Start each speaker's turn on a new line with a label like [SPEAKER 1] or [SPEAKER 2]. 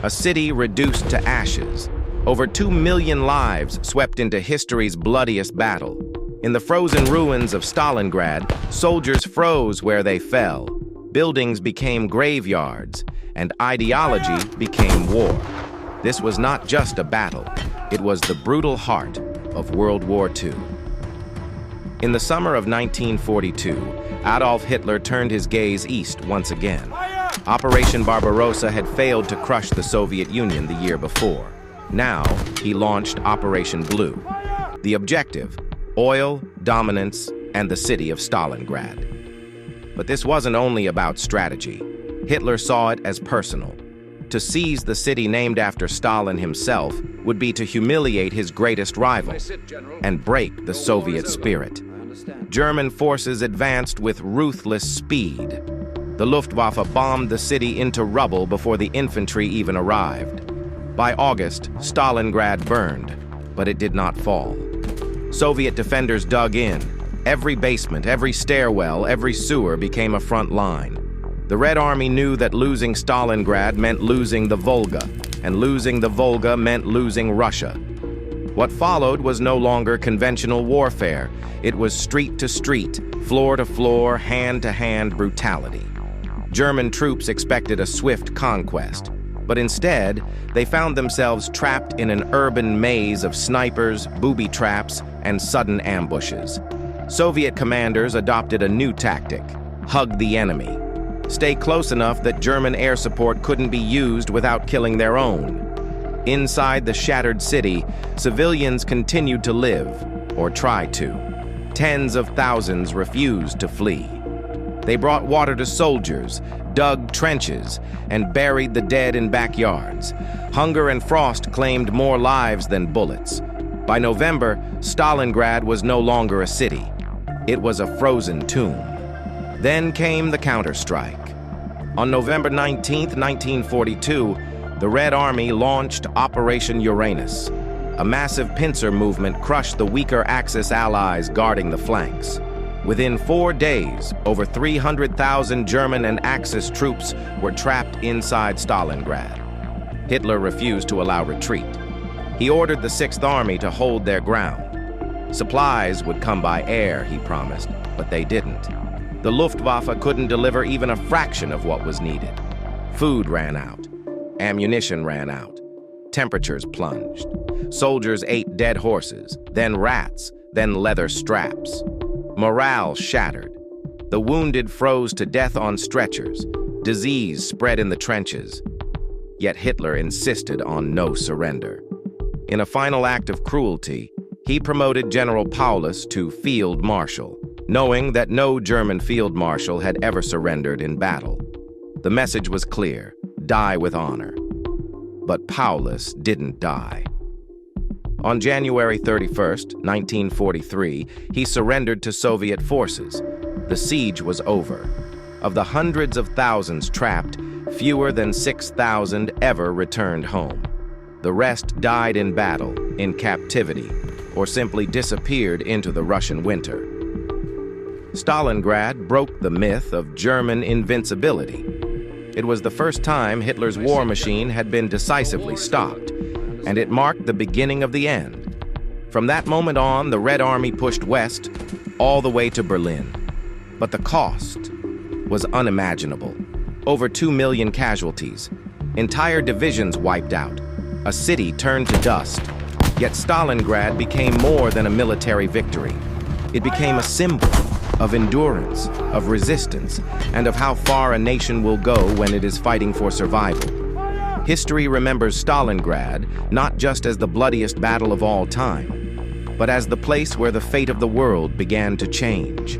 [SPEAKER 1] A city reduced to ashes. Over 2 million lives swept into history's bloodiest battle. In the frozen ruins of Stalingrad, soldiers froze where they fell. Buildings became graveyards, and ideology became war. This was not just a battle. It was the brutal heart of World War II. In the summer of 1942, Adolf Hitler turned his gaze east once again. Operation Barbarossa had failed to crush the Soviet Union the year before. Now, he launched Operation Blue. The objective: oil, dominance, and the city of Stalingrad. But this wasn't only about strategy. Hitler saw it as personal. To seize the city named after Stalin himself would be to humiliate his greatest rival and break the Soviet spirit. German forces advanced with ruthless speed. The Luftwaffe bombed the city into rubble before the infantry even arrived. By August, Stalingrad burned, but it did not fall. Soviet defenders dug in. Every basement, every stairwell, every sewer became a front line. The Red Army knew that losing Stalingrad meant losing the Volga, and losing the Volga meant losing Russia. What followed was no longer conventional warfare. It was street to street, floor to floor, hand to hand brutality. German troops expected a swift conquest, but instead, they found themselves trapped in an urban maze of snipers, booby traps, and sudden ambushes. Soviet commanders adopted a new tactic: hug the enemy. Stay close enough that German air support couldn't be used without killing their own. Inside the shattered city, civilians continued to live, or try to. Tens of thousands refused to flee. They brought water to soldiers, dug trenches, and buried the dead in backyards. Hunger and frost claimed more lives than bullets. By November, Stalingrad was no longer a city. It was a frozen tomb. Then came the counterstrike. On November 19, 1942, the Red Army launched Operation Uranus. A massive pincer movement crushed the weaker Axis allies guarding the flanks. Within 4 days, over 300,000 German and Axis troops were trapped inside Stalingrad. Hitler refused to allow retreat. He ordered the Sixth Army to hold their ground. Supplies would come by air, he promised, but they didn't. The Luftwaffe couldn't deliver even a fraction of what was needed. Food ran out. Ammunition ran out. Temperatures plunged. Soldiers ate dead horses, then rats, then leather straps. Morale shattered. The wounded froze to death on stretchers. Disease spread in the trenches. Yet Hitler insisted on no surrender. In a final act of cruelty, he promoted General Paulus to Field Marshal, knowing that no German field marshal had ever surrendered in battle. The message was clear: die with honor. But Paulus didn't die. On January 31, 1943, he surrendered to Soviet forces. The siege was over. Of the hundreds of thousands trapped, fewer than 6,000 ever returned home. The rest died in battle, in captivity, or simply disappeared into the Russian winter. Stalingrad broke the myth of German invincibility. It was the first time Hitler's war machine had been decisively stopped, and it marked the beginning of the end. From that moment on, the Red Army pushed west, all the way to Berlin. But the cost was unimaginable. Over 2 million casualties, entire divisions wiped out, a city turned to dust. Yet Stalingrad became more than a military victory. It became a symbol of endurance, of resistance, and of how far a nation will go when it is fighting for survival. History remembers Stalingrad not just as the bloodiest battle of all time, but as the place where the fate of the world began to change.